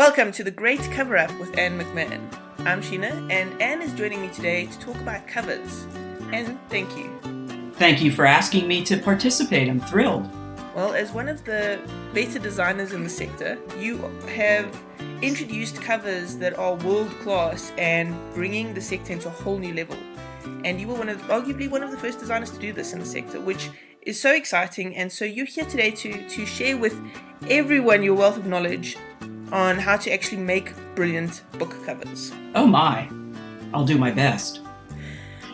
Welcome to The Great Cover Up with Ann McMan. I'm Sheena, and Ann is joining me today to talk about covers. Ann, thank you. Thank you for asking me to participate. I'm thrilled. Well, as one of the better designers in the sector, you have introduced covers that are world-class and bringing the sector into a whole new level. And you were arguably one of the first designers to do this in the sector, which is so exciting. And so you're here today to share with everyone your wealth of knowledge on how to actually make brilliant book covers. Oh my, I'll do my best.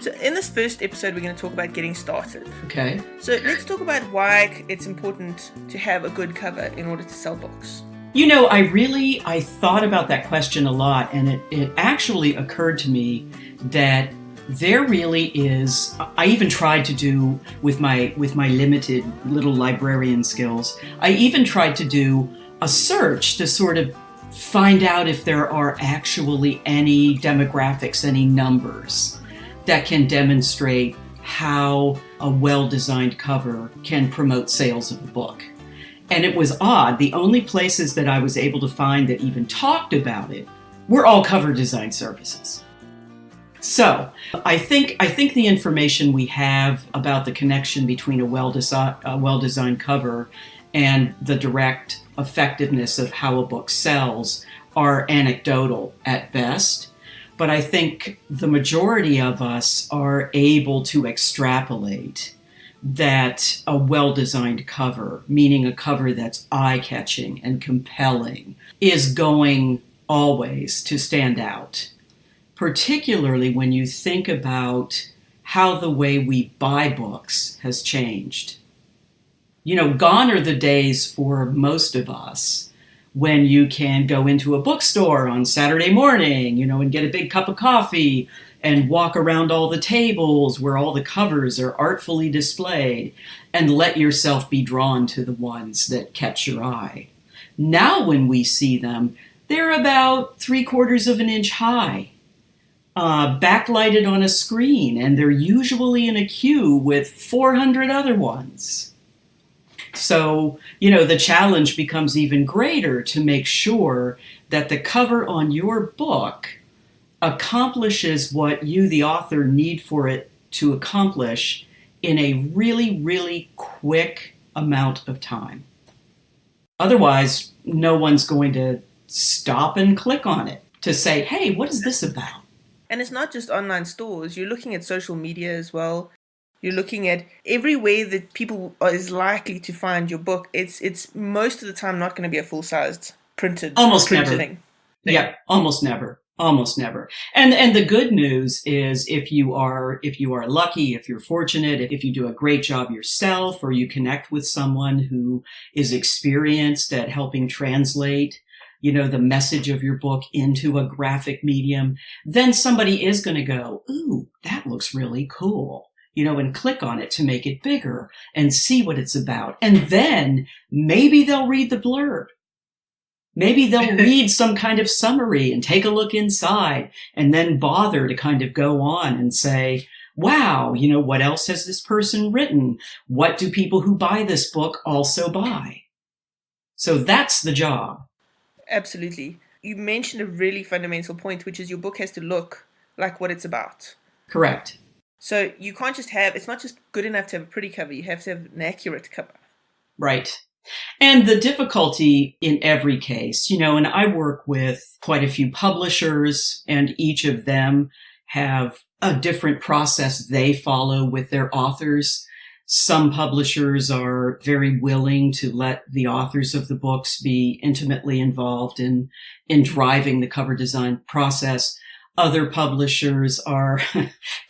So in this first episode, we're going to talk about getting started. Okay. So let's talk about why it's important to have a good cover in order to sell books. You know, I thought about that question a lot, and it actually occurred to me that there really is, I even tried to do with my limited little librarian skills, I even tried to do a search to sort of find out if there are actually any demographics, any numbers that can demonstrate how a well-designed cover can promote sales of a book. And it was odd. The only places that I was able to find that even talked about it were all cover design services. So I think the information we have about the connection between a well-designed cover and the direct effectiveness of how a book sells are anecdotal at best. But I think the majority of us are able to extrapolate that a well-designed cover, meaning a cover that's eye-catching and compelling, is going always to stand out. Particularly when you think about how the way we buy books has changed. You know, gone are the days for most of us when you can go into a bookstore on Saturday morning, and get a big cup of coffee and walk around all the tables where all the covers are artfully displayed and let yourself be drawn to the ones that catch your eye. Now when we see them, they're about 3/4 of an inch high, backlighted on a screen, and they're usually in a queue with 400 other ones. So, the challenge becomes even greater to make sure that the cover on your book accomplishes what you, the author, need for it to accomplish in a really, really quick amount of time. Otherwise, no one's going to stop and click on it to say, hey, what is this about? And it's not just online stores. You're looking at social media as well. You're looking at everywhere that people is likely to find your book. It's most of the time not going to be a full-sized printed thing. Yeah, almost never. And the good news is if you are lucky, if you're fortunate, if you do a great job yourself, or you connect with someone who is experienced at helping translate the message of your book into a graphic medium, then somebody is going to go, ooh, that looks really cool. And click on it to make it bigger and see what it's about. And then maybe they'll read the blurb. Maybe they'll read some kind of summary and take a look inside and then bother to kind of go on and say, wow, what else has this person written? What do people who buy this book also buy? So that's the job. Absolutely. You mentioned a really fundamental point, which is your book has to look like what it's about. Correct. So you can't just it's not just good enough to have a pretty cover, you have to have an accurate cover. Right. And the difficulty in every case, and I work with quite a few publishers, and each of them have a different process they follow with their authors. Some publishers are very willing to let the authors of the books be intimately involved in driving the cover design process. Other publishers are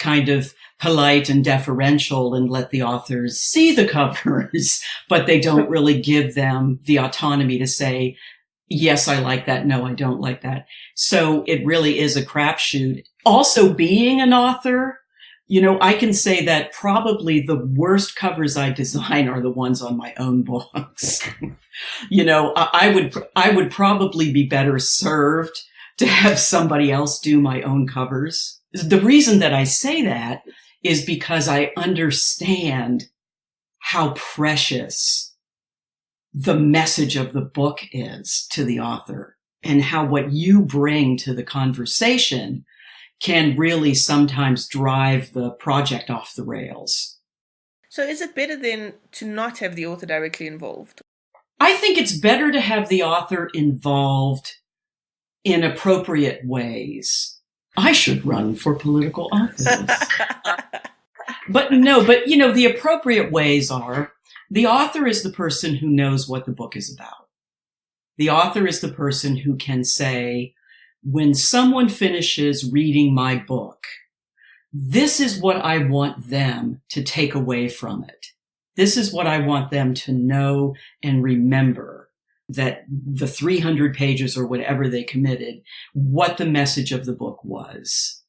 kind of polite and deferential and let the authors see the covers, but they don't really give them the autonomy to say, yes, I like that. No, I don't like that. So it really is a crapshoot. Also, being an author, I can say that probably the worst covers I design are the ones on my own books. I would probably be better served to have somebody else do my own covers. The reason that I say that is because I understand how precious the message of the book is to the author. and how what you bring to the conversation can really sometimes drive the project off the rails. So is it better then to not have the author directly involved? I think it's better to have the author involved in appropriate ways. I should run for political office. But the appropriate ways are, the author is the person who knows what the book is about. The author is the person who can say, when someone finishes reading my book, this is what I want them to take away from it. This is what I want them to know and remember, that the 300 pages or whatever they committed, what the message of the book was.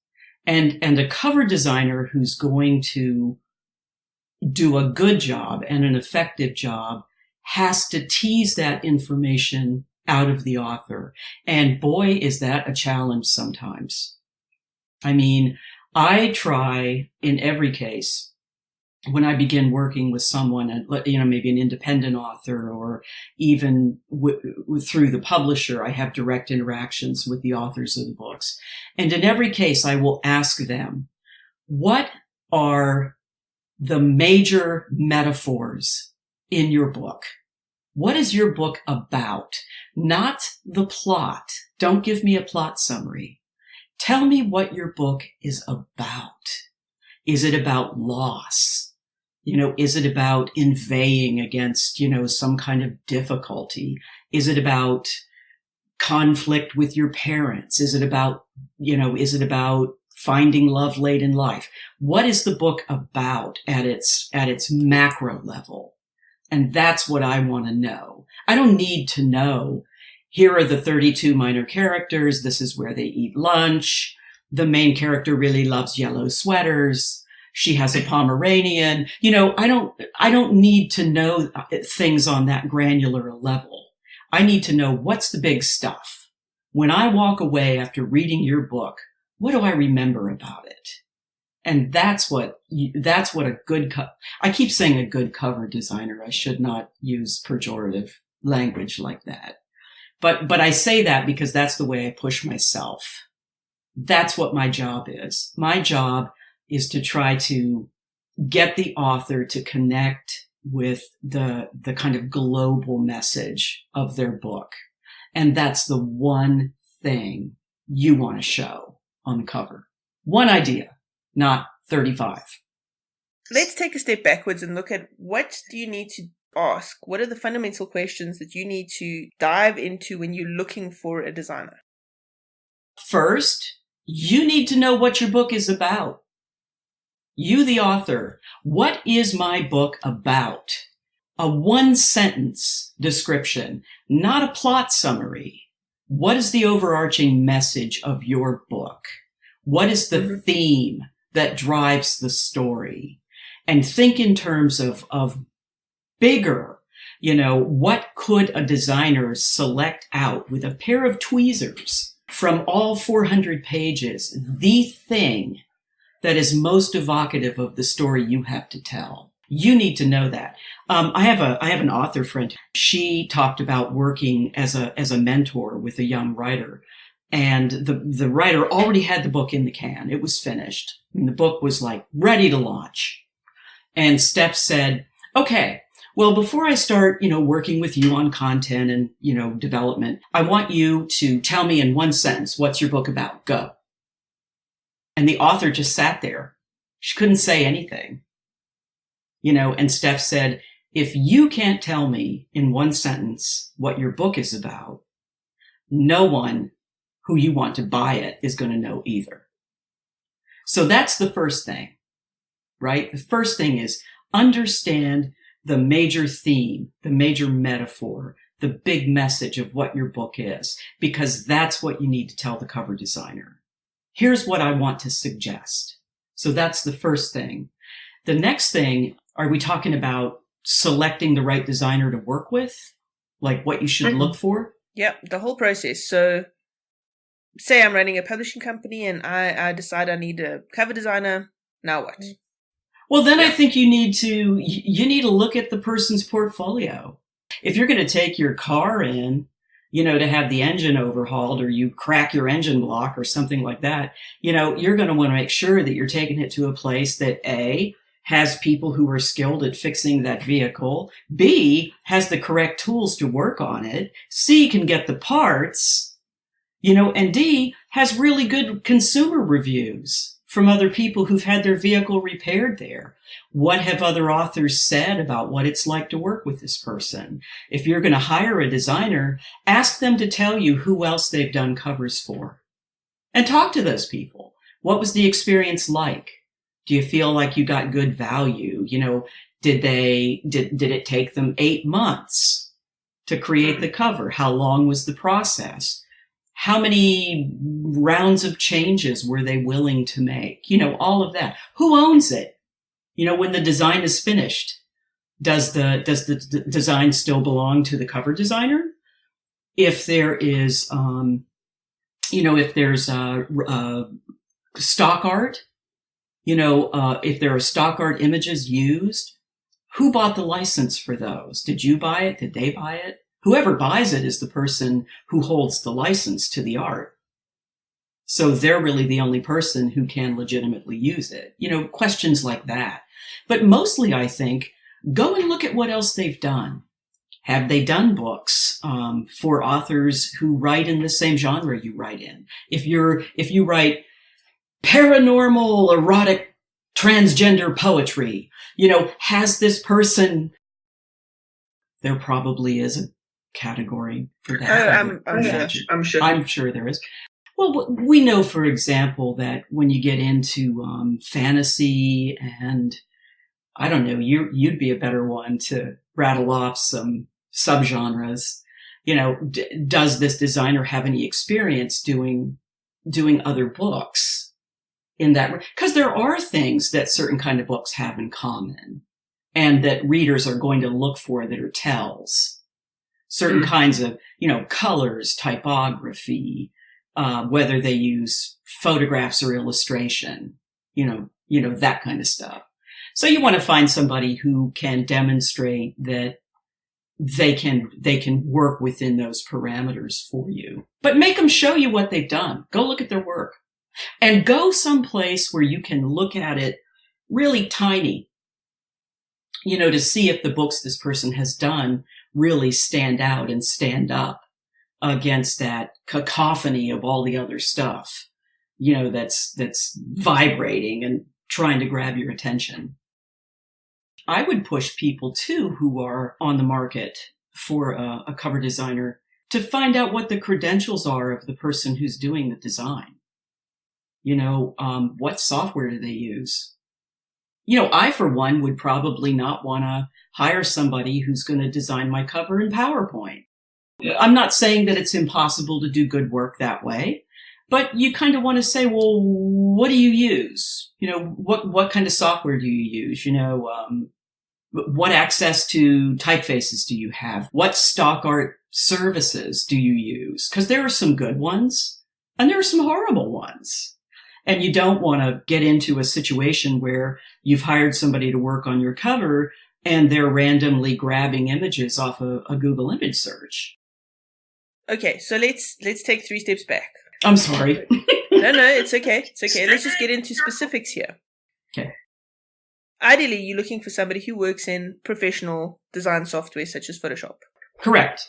And a cover designer who's going to do a good job and an effective job has to tease that information out of the author. And boy, is that a challenge sometimes. I mean, I try in every case, when I begin working with someone, maybe an independent author, or even through the publisher, I have direct interactions with the authors of the books. And in every case, I will ask them, what are the major metaphors in your book? What is your book about? Not the plot. Don't give me a plot summary. Tell me what your book is about. Is it about loss? Is it about inveighing against, some kind of difficulty? Is it about conflict with your parents? Is it about finding love late in life? What is the book about at its macro level? And that's what I want to know. I don't need to know, here are the 32 minor characters. This is where they eat lunch. The main character really loves yellow sweaters. She has a Pomeranian. I don't need to know things on that granular level. I need to know, what's the big stuff. When I walk away after reading your book, what do I remember about it? And that's what a good I keep saying a good cover designer. I should not use pejorative language like that. But I say that because that's the way I push myself. That's what my job is. My job is to try to get the author to connect with the kind of global message of their book. And that's the one thing you want to show on the cover. One idea, not 35. Let's take a step backwards and look at, what do you need to ask? What are the fundamental questions that you need to dive into when you're looking for a designer? First, you need to know what your book is about. You, the author, what is my book about? A one-sentence description, not a plot summary. What is the overarching message of your book? What is the theme that drives the story? And think in terms of bigger, what could a designer select out with a pair of tweezers from all 400 pages, the thing that is most evocative of the story you have to tell. You need to know that. I have an author friend. She talked about working as a mentor with a young writer, and the writer already had the book in the can. It was finished. And the book was like ready to launch. And Steph said, okay, well, before I start, working with you on content and, development, I want you to tell me in one sentence, what's your book about? Go. And the author just sat there. She couldn't say anything. And Steph said, if you can't tell me in one sentence what your book is about, no one who you want to buy it is going to know either. So that's the first thing, right? The first thing is understand the major theme, the major metaphor, the big message of what your book is, because that's what you need to tell the cover designer. Here's what I want to suggest. So that's the first thing. The next thing, are we talking about selecting the right designer to work with? Like what you should look for? Yep, the whole process. So say I'm running a publishing company and I decide I need a cover designer. Now what? Well, then I think you need to look at the person's portfolio. If you're going to take your car in, to have the engine overhauled, or you crack your engine block or something like that, you're going to want to make sure that you're taking it to a place that A, has people who are skilled at fixing that vehicle, B, has the correct tools to work on it, C, can get the parts, and D, has really good consumer reviews from other people who've had their vehicle repaired there. What have other authors said about what it's like to work with this person? If you're going to hire a designer, ask them to tell you who else they've done covers for. And talk to those people. What was the experience like? Do you feel like you got good value? Did it take them 8 months to create the cover? How long was the process? How many rounds of changes were they willing to make? All of that. Who owns it? When the design is finished, does the design still belong to the cover designer? If there is, if there's stock art, if there are stock art images used, who bought the license for those? Did you buy it? Did they buy it? Whoever buys it is the person who holds the license to the art. So they're really the only person who can legitimately use it. Questions like that. But mostly, I think, go and look at what else they've done. Have they done books for authors who write in the same genre you write in? If you write paranormal, erotic, transgender poetry, has this person, there probably is a category for that. I'm sure there is. Well, we know, for example, that when you get into fantasy and, I don't know, you'd be a better one to rattle off some subgenres. Does this designer have any experience doing other books in that? Because there are things that certain kind of books have in common and that readers are going to look for that are tells. Certain kinds of, colors, typography, whether they use photographs or illustration, that kind of stuff. So you want to find somebody who can demonstrate that they can work within those parameters for you. But make them show you what they've done. Go look at their work. And go someplace where you can look at it really tiny, to see if the books this person has done really stand out and stand up against that cacophony of all the other stuff, that's vibrating and trying to grab your attention. I would push people too who are on the market for a cover designer to find out what the credentials are of the person who's doing the design. What software do they use? I, for one, would probably not want to hire somebody who's going to design my cover in PowerPoint. I'm not saying that it's impossible to do good work that way, but you kind of want to say, well, what do you use? What kind of software do you use? What access to typefaces do you have? What stock art services do you use? Because there are some good ones and there are some horrible ones. And you don't want to get into a situation where you've hired somebody to work on your cover and they're randomly grabbing images off a Google image search. Okay, so let's take 3 steps back. I'm sorry. No, it's okay. It's okay. Let's just get into specifics here. Okay. Ideally, you're looking for somebody who works in professional design software such as Photoshop. Correct.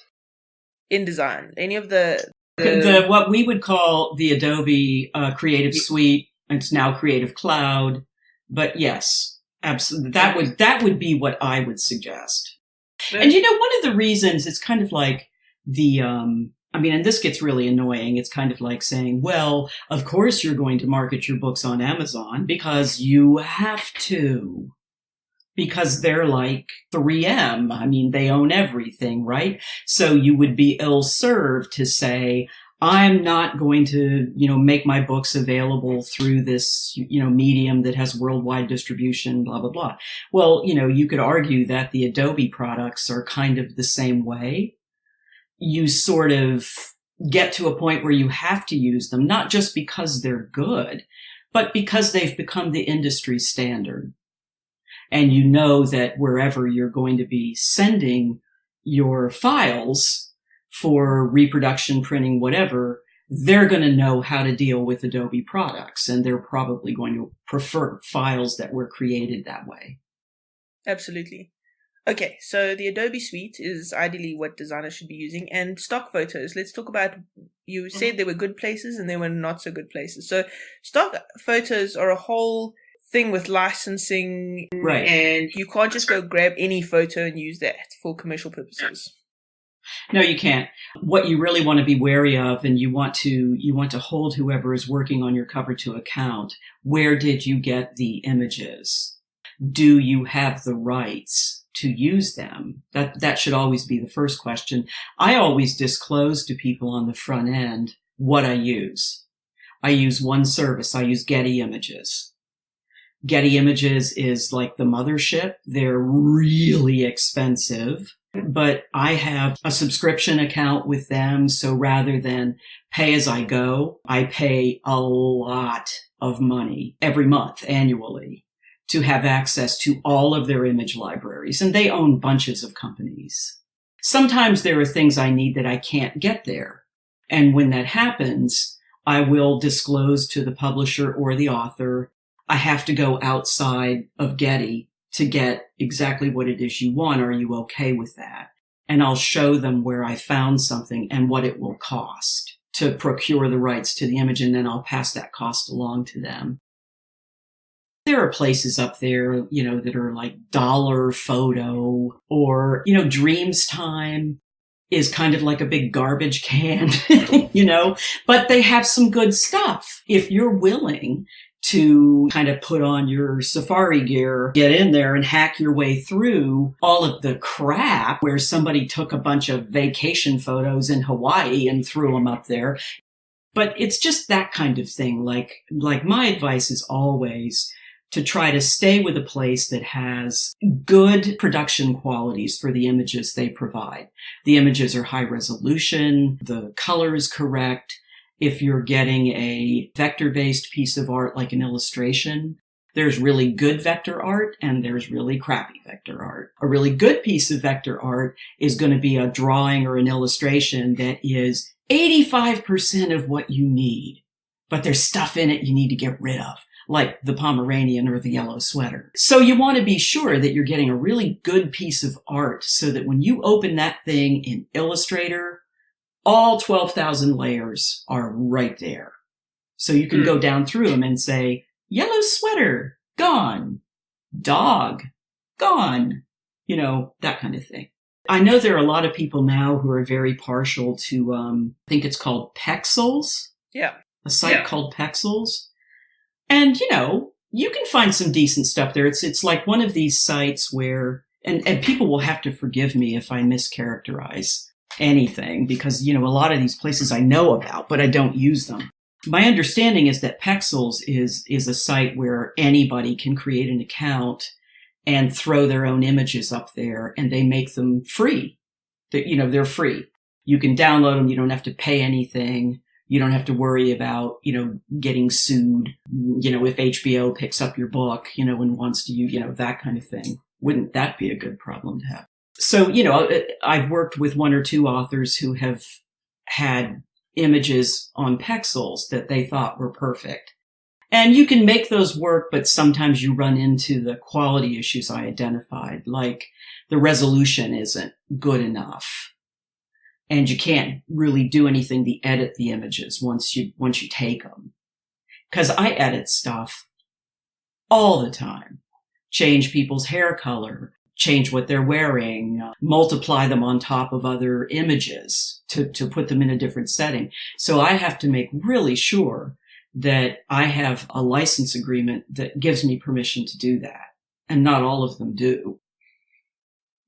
InDesign. Any of the what we would call the Adobe Creative Suite. It's now Creative Cloud. But yes, absolutely. That would be what I would suggest. And one of the reasons it's kind of like and this gets really annoying. It's kind of like saying, well, of course you're going to market your books on Amazon because you have to. Because they're like 3M. They own everything, right? So you would be ill-served to say, I'm not going to, make my books available through this, medium that has worldwide distribution, blah, blah, blah. Well, you could argue that the Adobe products are kind of the same way. You sort of get to a point where you have to use them, not just because they're good, but because they've become the industry standard. And you know that wherever you're going to be sending your files for reproduction, printing, whatever, they're going to know how to deal with Adobe products, and they're probably going to prefer files that were created that way. Absolutely. Okay, so the Adobe Suite is ideally what designers should be using. And stock photos, let's talk about, you said there were good places and there were not so good places. So stock photos are a whole thing with licensing. Right. And you can't just go grab any photo and use that for commercial purposes. No, you can't. What you really want to be wary of, and you want to hold whoever is working on your cover to account. Where did you get the images? Do you have the rights to use them? That should always be the first question. I always disclose to people on the front end what I use. I use one service. I use Getty Images. Getty Images is like the mothership. They're really expensive, but I have a subscription account with them. So rather than pay as I go, I pay a lot of money every month annually to have access to all of their image libraries. And they own bunches of companies. Sometimes there are things I need that I can't get there. And when that happens, I will disclose to the publisher or the author, I have to go outside of Getty to get exactly what it is you want. Are you okay with that? And I'll show them where I found something and what it will cost to procure the rights to the image. And then I'll pass that cost along to them. There are places up there, that are like Dollar Photo or, Dreams Time is kind of like a big garbage can, but they have some good stuff. If you're willing to kind of put on your safari gear, get in there and hack your way through all of the crap where somebody took a bunch of vacation photos in Hawaii and threw them up there. But it's just that kind of thing. Like my advice is always to try to stay with a place that has good production qualities for the images they provide. The images are high resolution, the color is correct. If you're getting a vector-based piece of art like an illustration, there's really good vector art and there's really crappy vector art. A really good piece of vector art is going to be a drawing or an illustration that is 85% of what you need, but there's stuff in it you need to get rid of, like the Pomeranian or the yellow sweater. So you want to be sure that you're getting a really good piece of art so that when you open that thing in Illustrator, all 12,000 layers are right there. So you can go down through them and say, yellow sweater, gone. Dog, gone. That kind of thing. I know there are a lot of people now who are very partial to, I think it's called Pexels. Yeah. A site called Pexels. And, you can find some decent stuff there. It's like one of these sites where, and people will have to forgive me if I mischaracterize anything because, a lot of these places I know about, but I don't use them. My understanding is that Pexels is a site where anybody can create an account and throw their own images up there, and they make them free. They're free. You can download them. You don't have to pay anything. You don't have to worry about, getting sued, if HBO picks up your book, and wants to use, that kind of thing. Wouldn't that be a good problem to have? So, I've worked with one or two authors who have had images on Pexels that they thought were perfect. And you can make those work, but sometimes you run into the quality issues I identified, like the resolution isn't good enough. And you can't really do anything to edit the images once you take them. Because I edit stuff all the time. Change people's hair color, change what they're wearing, multiply them on top of other images to put them in a different setting. So I have to make really sure that I have a license agreement that gives me permission to do that. And not all of them do.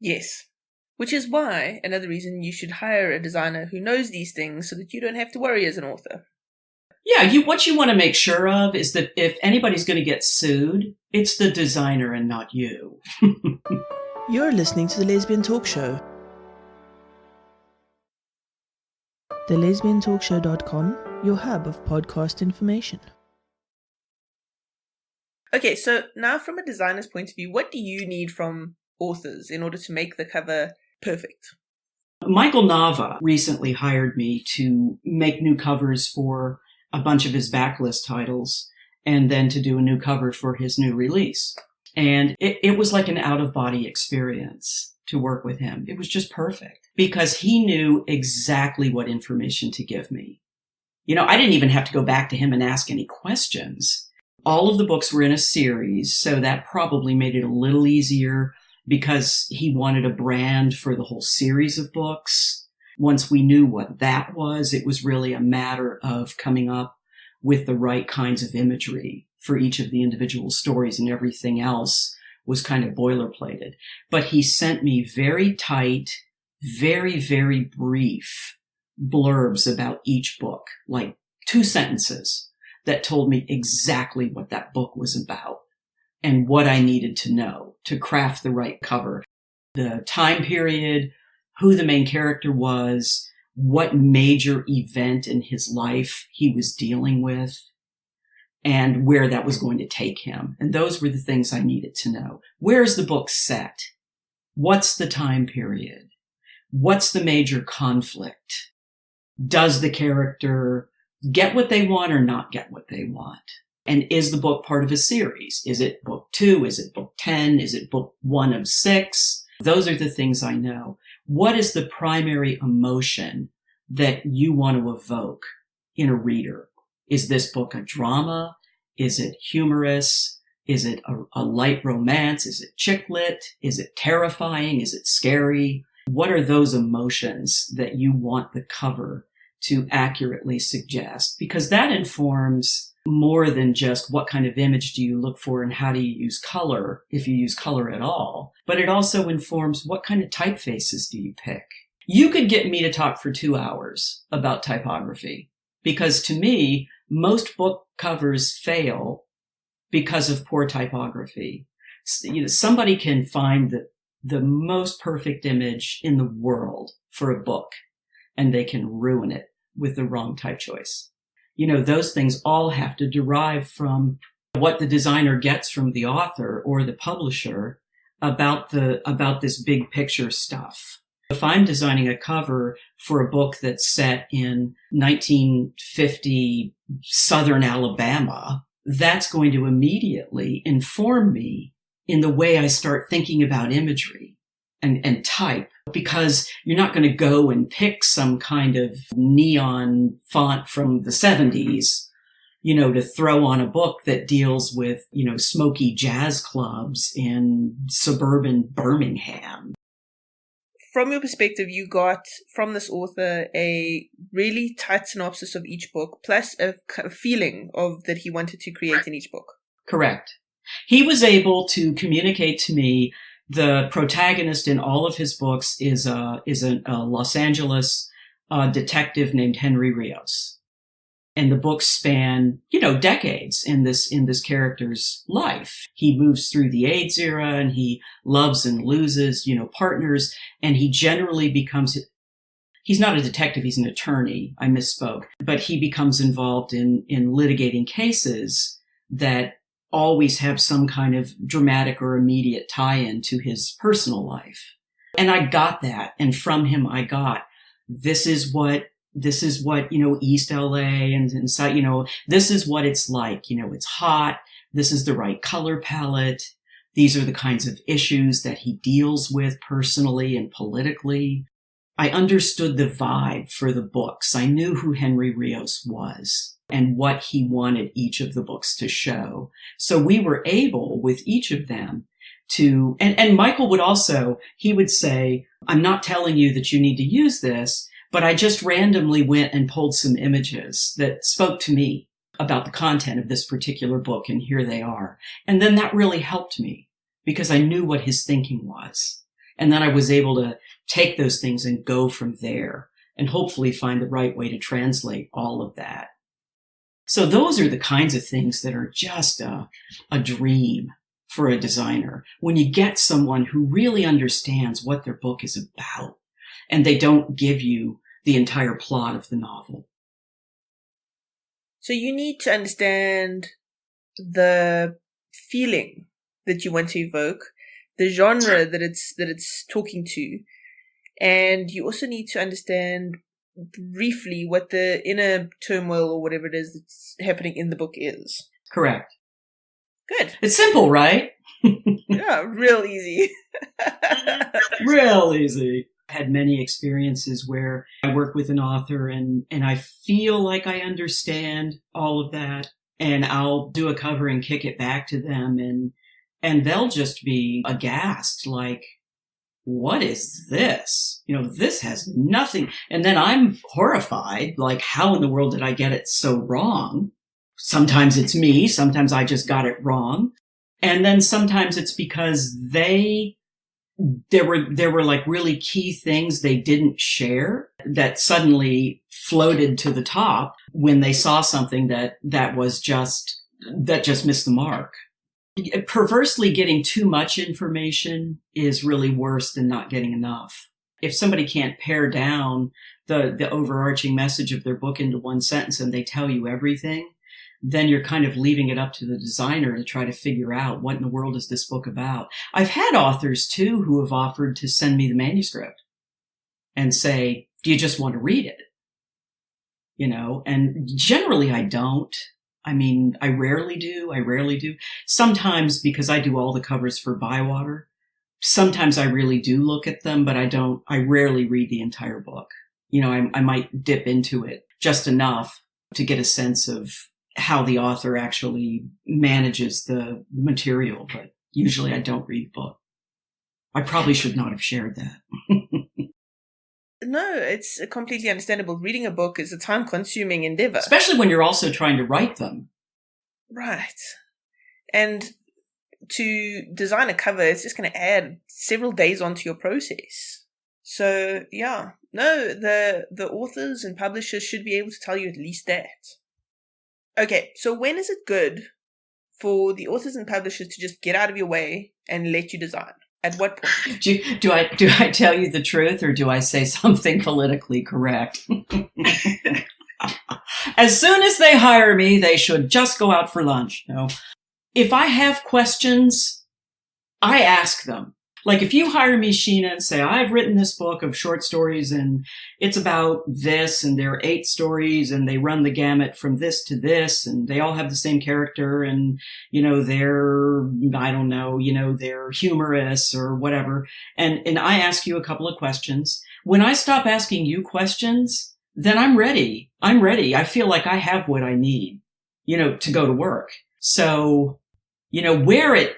Yes. Which is why, another reason, you should hire a designer who knows these things so that you don't have to worry as an author. Yeah, what you want to make sure of is that if anybody's going to get sued, it's the designer and not you. You're listening to The Lesbian Talk Show. TheLesbianTalkShow.com, your hub of podcast information. Okay, so now from a designer's point of view, what do you need from authors in order to make the cover perfect? Michael Nava recently hired me to make new covers for a bunch of his backlist titles and then to do a new cover for his new release. And it was like an out-of-body experience to work with him. It was just perfect because he knew exactly what information to give me. I didn't even have to go back to him and ask any questions. All of the books were in a series, so that probably made it a little easier because he wanted a brand for the whole series of books. Once we knew what that was, it was really a matter of coming up with the right kinds of imagery for each of the individual stories, and everything else was kind of boilerplated. But he sent me very tight, very, very brief blurbs about each book, like 2 sentences that told me exactly what that book was about and what I needed to know to craft the right cover. The time period, who the main character was, what major event in his life he was dealing with, and where that was going to take him. And those were the things I needed to know. Where's the book set? What's the time period? What's the major conflict? Does the character get what they want or not get what they want? And is the book part of a series? Is it book 2? Is it book 10? Is it book 1 of 6? Those are the things I know. What is the primary emotion that you want to evoke in a reader? Is this book a drama? Is it humorous? Is it a light romance? Is it chick lit? Is it terrifying? Is it scary? What are those emotions that you want the cover to accurately suggest? Because that informs more than just what kind of image do you look for and how do you use color, if you use color at all. But it also informs what kind of typefaces do you pick. You could get me to talk for 2 hours about typography, because to me, most book covers fail because of poor typography. Somebody can find the most perfect image in the world for a book, and they can ruin it with the wrong type choice. Those things all have to derive from what the designer gets from the author or the publisher about this big picture stuff. If I'm designing a cover for a book that's set in 1950 Southern Alabama, that's going to immediately inform me in the way I start thinking about imagery and type, because you're not going to go and pick some kind of neon font from the 70s, to throw on a book that deals with, smoky jazz clubs in suburban Birmingham. From your perspective, you got from this author a really tight synopsis of each book, plus a feeling of that he wanted to create in each book. Correct. He was able to communicate to me the protagonist in all of his books is a Los Angeles detective named Henry Rios. And the books span, decades in this character's life. He moves through the AIDS era and he loves and loses, partners, and he generally he's not a detective, he's an attorney. I misspoke. But he becomes involved in litigating cases that always have some kind of dramatic or immediate tie-in to his personal life. And I got that. And from him, I got, this is what, East LA and inside, this is what it's like. It's hot. This is the right color palette. These are the kinds of issues that he deals with personally and politically. I understood the vibe for the books. I knew who Henry Rios was and what he wanted each of the books to show. So we were able, with each of them, to, and Michael would also, he would say, I'm not telling you that you need to use this, but I just randomly went and pulled some images that spoke to me about the content of this particular book, and here they are. And then that really helped me because I knew what his thinking was. And then I was able to take those things and go from there and hopefully find the right way to translate all of that. So those are the kinds of things that are just a dream for a designer. When you get someone who really understands what their book is about and they don't give you the entire plot of the novel. So you need to understand the feeling that you want to evoke, the genre that it's talking to. And you also need to understand briefly what the inner turmoil or whatever it is that's happening in the book is. Correct. Good. It's simple, right? Yeah, real easy. Real easy. I had many experiences where I work with an author and I feel like I understand all of that, and I'll do a cover and kick it back to them, and they'll just be aghast, like, what is this? This has nothing. And then I'm horrified, like, how in the world did I get it so wrong? Sometimes it's me, sometimes I just got it wrong. And then sometimes it's because there were like really key things they didn't share that suddenly floated to the top when they saw something that just missed the mark. Perversely, getting too much information is really worse than not getting enough. If somebody can't pare down the overarching message of their book into one sentence and they tell you everything, then you're kind of leaving it up to the designer to try to figure out what in the world is this book about. I've had authors too who have offered to send me the manuscript and say, do you just want to read it? And generally I don't. I mean, I rarely do. Sometimes, because I do all the covers for Bywater, sometimes I really do look at them, but I rarely read the entire book. I might dip into it just enough to get a sense of how the author actually manages the material, but usually I don't read the book. I probably should not have shared that. No, it's completely understandable. Reading a book is a time-consuming endeavor. Especially when you're also trying to write them. Right. And to design a cover, it's just going to add several days onto your process. So, yeah. No, the authors and publishers should be able to tell you at least that. Okay, so when is it good for the authors and publishers to just get out of your way and let you design? At what point? Do I tell you the truth, or do I say something politically correct? As soon as they hire me, they should just go out for lunch. If I have questions, I ask them. Like, if you hire me, Sheena, and say, I've written this book of short stories and it's about this, and there are 8 stories and they run the gamut from this to this, and they all have the same character, and, they're, I don't know, they're humorous or whatever. And I ask you a couple of questions. When I stop asking you questions, then I'm ready. I feel like I have what I need, to go to work. So, where it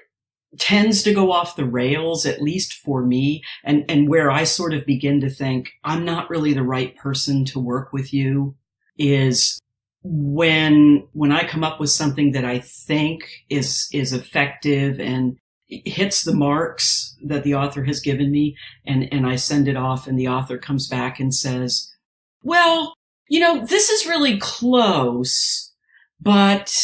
tends to go off the rails, at least for me, and where I sort of begin to think I'm not really the right person to work with you, is when I come up with something that I think is effective and hits the marks that the author has given me, and I send it off, and the author comes back and says, well, this is really close, but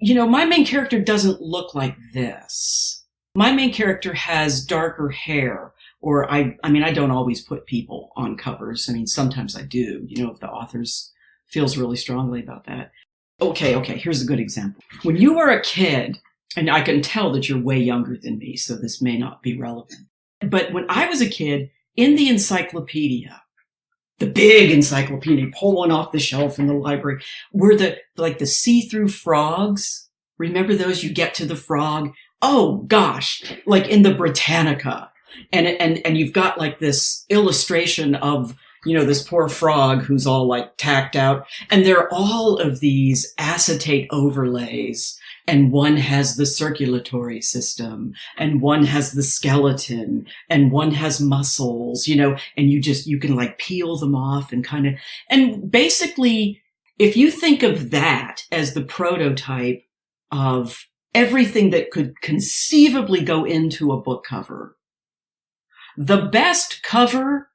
my main character doesn't look like this. My main character has darker hair, or I don't always put people on covers. Sometimes I do, if the author feels really strongly about that. Okay, here's a good example. When you were a kid, and I can tell that you're way younger than me, so this may not be relevant, but when I was a kid, in the encyclopedia, the big encyclopedia, pull one off the shelf in the library, were the see-through frogs. Remember those? You get to the frog. Oh gosh, like in the Britannica. And you've got like this illustration of, this poor frog who's all like tacked out. And there are all of these acetate overlays. And one has the circulatory system, and one has the skeleton, and one has muscles, and you can like peel them off and basically, if you think of that as the prototype of everything that could conceivably go into a book cover, the best cover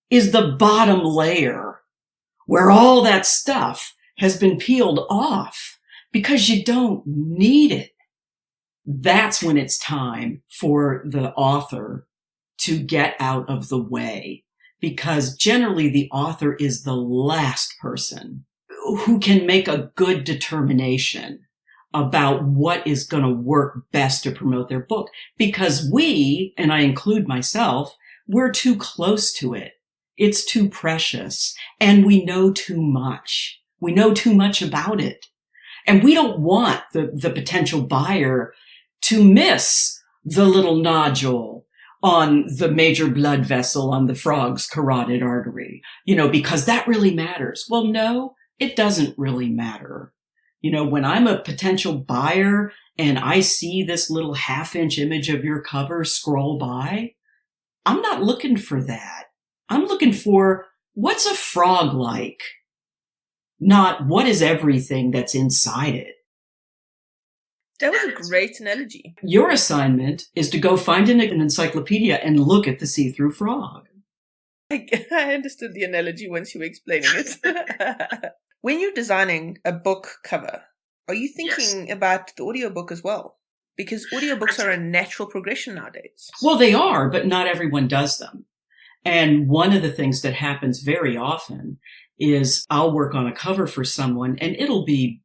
is the bottom layer, where all that stuff has been peeled off because you don't need it. That's when it's time for the author to get out of the way, because generally the author is the last person who can make a good determination about what is going to work best to promote their book, because we, and I include myself, we're too close to it. It's too precious. And we know too much. We know too much about it. And we don't want the potential buyer to miss the little nodule on the major blood vessel on the frog's carotid artery, because that really matters. Well, no, it doesn't really matter. When I'm a potential buyer and I see this little 1/2-inch image of your cover scroll by, I'm not looking for that. I'm looking for what's a frog like, not what is everything that's inside it. That was a great analogy. Your assignment is to go find an encyclopedia and look at the see-through frog. I understood the analogy once you were explaining it. When you're designing a book cover, are you thinking about the audiobook as well? Because audiobooks are a natural progression nowadays. Well, they are, but not everyone does them. And one of the things that happens very often is I'll work on a cover for someone and it'll be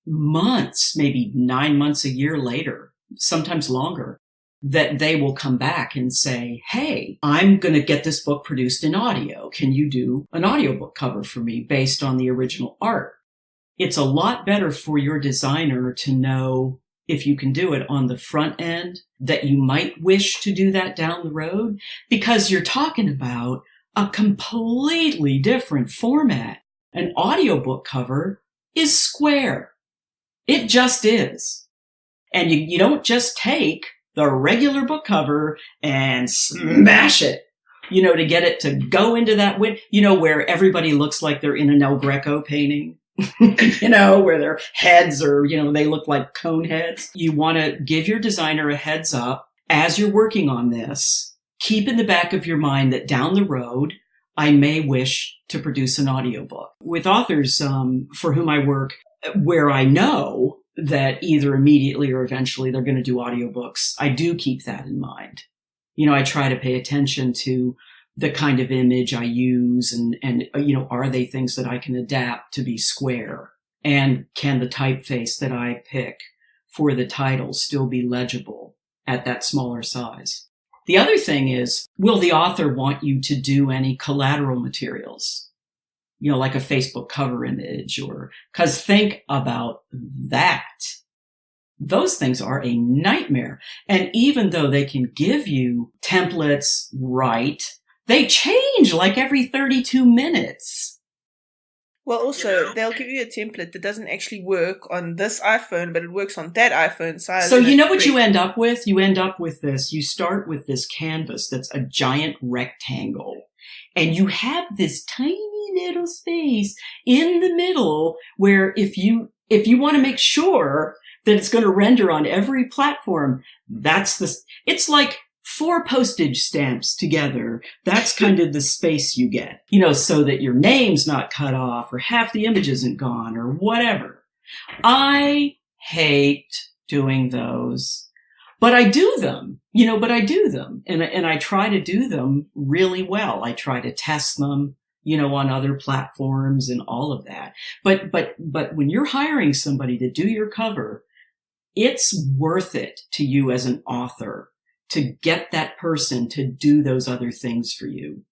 months, maybe 9 months, a year later, sometimes longer, that they will come back and say, hey, I'm going to get this book produced in audio. Can you do an audiobook cover for me based on the original art? It's a lot better for your designer to know, if you can do it on the front end, that you might wish to do that down the road, because you're talking about a completely different format. An audiobook cover is square. It just is. And you don't just take the regular book cover and smash it, to get it to go into that where everybody looks like they're in an El Greco painting, where their heads are, they look like cone heads. You want to give your designer a heads up as you're working on this. Keep in the back of your mind that down the road, I may wish to produce an audiobook. With authors for whom I work, where I know that either immediately or eventually they're going to do audiobooks, I do keep that in mind. I try to pay attention to the kind of image I use and are they things that I can adapt to be square? And can the typeface that I pick for the title still be legible at that smaller size? The other thing is, will the author want you to do any collateral materials? Like a Facebook cover image because think about that. Those things are a nightmare. And even though they can give you templates, right, they change like every 32 minutes. Well, also, they'll give you a template that doesn't actually work on this iPhone, but it works on that iPhone size. So you know what you end up with? You end up with this. You start with this canvas that's a giant rectangle. And you have this tiny little space in the middle where if you want to make sure that it's going to render on every platform, it's like 4 postage stamps together. That's kind of the space you get, so that your name's not cut off or half the image isn't gone or whatever. I hate doing those. But I do them, and I try to do them really well. I try to test them, on other platforms and all of that. But when you're hiring somebody to do your cover, it's worth it to you as an author to get that person to do those other things for you.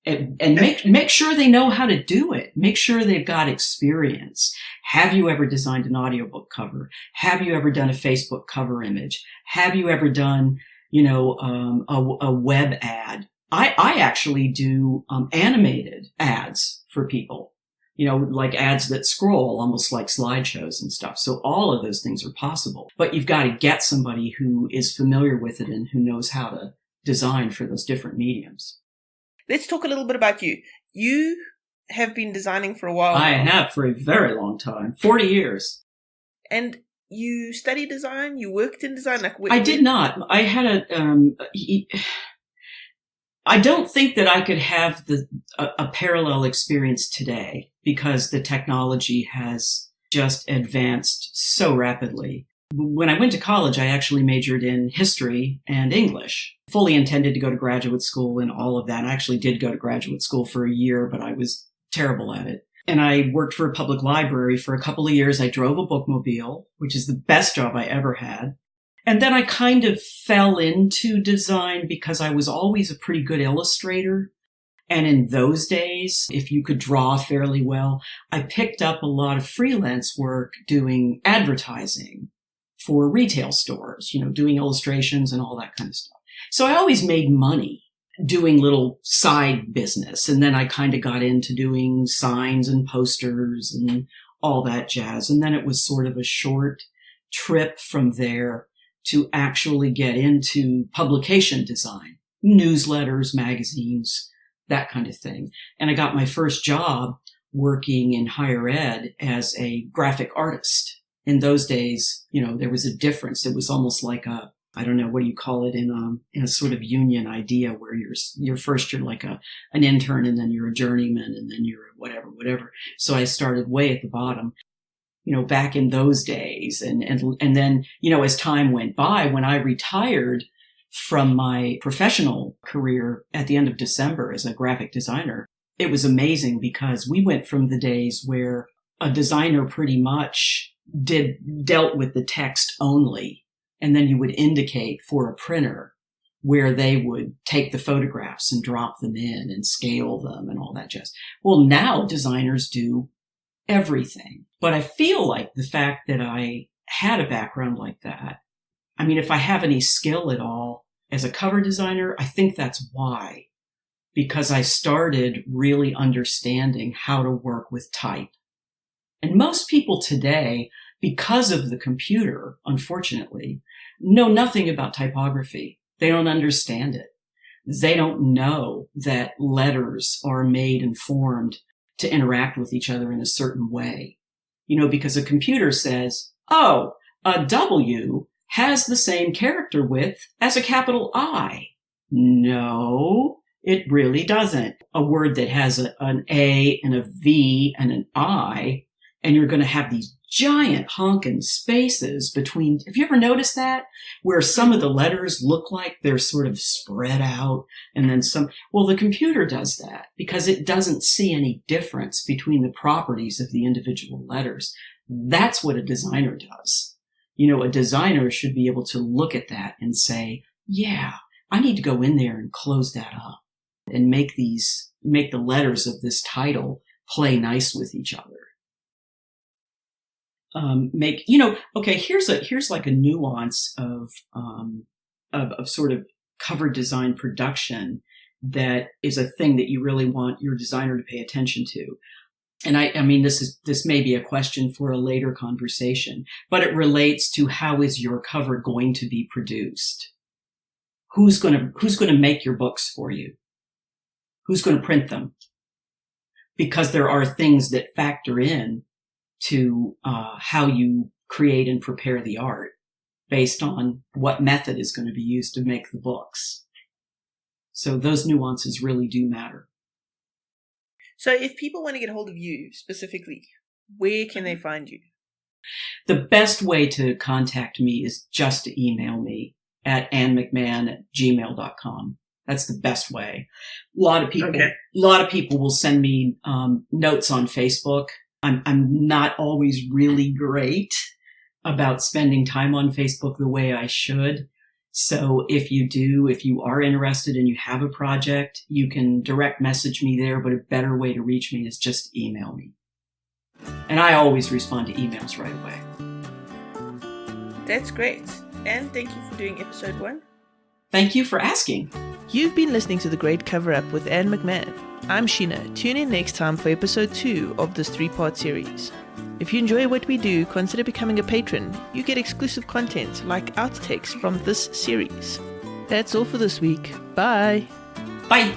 And make sure they know how to do it. Make sure they've got experience. Have you ever designed an audiobook cover? Have you ever done a Facebook cover image? Have you ever done, a web ad? I actually do animated ads for people, like ads that scroll almost like slideshows and stuff. So all of those things are possible, but you've got to get somebody who is familiar with it and who knows how to design for those different mediums. Let's talk a little bit about you. You have been designing for a while. I have for a very long time, 40 years. And you studied design? You worked in design? I did not. I had I don't think that I could have a parallel experience today because the technology has just advanced so rapidly. When I went to college, I actually majored in history and English. Fully intended to go to graduate school and all of that. I actually did go to graduate school for a year, but I was terrible at it. And I worked for a public library for a couple of years. I drove a bookmobile, which is the best job I ever had. And then I kind of fell into design because I was always a pretty good illustrator. And in those days, if you could draw fairly well, I picked up a lot of freelance work doing advertising for retail stores, doing illustrations and all that kind of stuff. So I always made money doing little side business. And then I kind of got into doing signs and posters and all that jazz. And then it was sort of a short trip from there to actually get into publication design, newsletters, magazines, that kind of thing. And I got my first job working in higher ed as a graphic artist. In those days, there was a difference. It was almost like I don't know, what do you call it in a sort of union idea where you're like an intern, and then you're a journeyman, and then you're whatever. So I started way at the bottom, back in those days. And then, as time went by, when I retired from my professional career at the end of December as a graphic designer, it was amazing because we went from the days where a designer pretty much dealt with the text only, and then you would indicate for a printer where they would take the photographs and drop them in and scale them and all that jazz. Well, now designers do everything. But I feel like the fact that I had a background like that, if I have any skill at all as a cover designer, I think that's why. Because I started really understanding how to work with type. And most people today, because of the computer, unfortunately, know nothing about typography. They don't understand it. They don't know that letters are made and formed to interact with each other in a certain way. Because a computer says, oh, a W has the same character width as a capital I. No, it really doesn't. A word that has an A and a V and an I, and you're going to have these giant honking spaces between. Have you ever noticed that? Where some of the letters look like they're sort of spread out, and then some. Well, the computer does that because it doesn't see any difference between the properties of the individual letters. That's what a designer does. A designer should be able to look at that and say, yeah, I need to go in there and close that up and make the letters of this title play nice with each other. Here's like a nuance of sort of cover design production that is a thing that you really want your designer to pay attention to. And this may be a question for a later conversation, but it relates to how is your cover going to be produced? Who's going to make your books for you? Who's going to print them? Because there are things that factor in to how you create and prepare the art based on what method is going to be used to make the books. So those nuances really do matter. So if people want to get hold of you specifically, where can they find you? The best way to contact me is just to email me at annmcman@gmail.com. That's the best way. A lot of people will send me notes on Facebook. I'm not always really great about spending time on Facebook the way I should. So if you are interested and you have a project, you can direct message me there, but a better way to reach me is just email me. And I always respond to emails right away. That's great. And thank you for doing episode 1. Thank you for asking. You've been listening to The Great Cover Up with Ann McMan. I'm Sheena. Tune in next time for episode 2 of this 3-part series. If you enjoy what we do, consider becoming a patron. You get exclusive content like outtakes from this series. That's all for this week. Bye. Bye.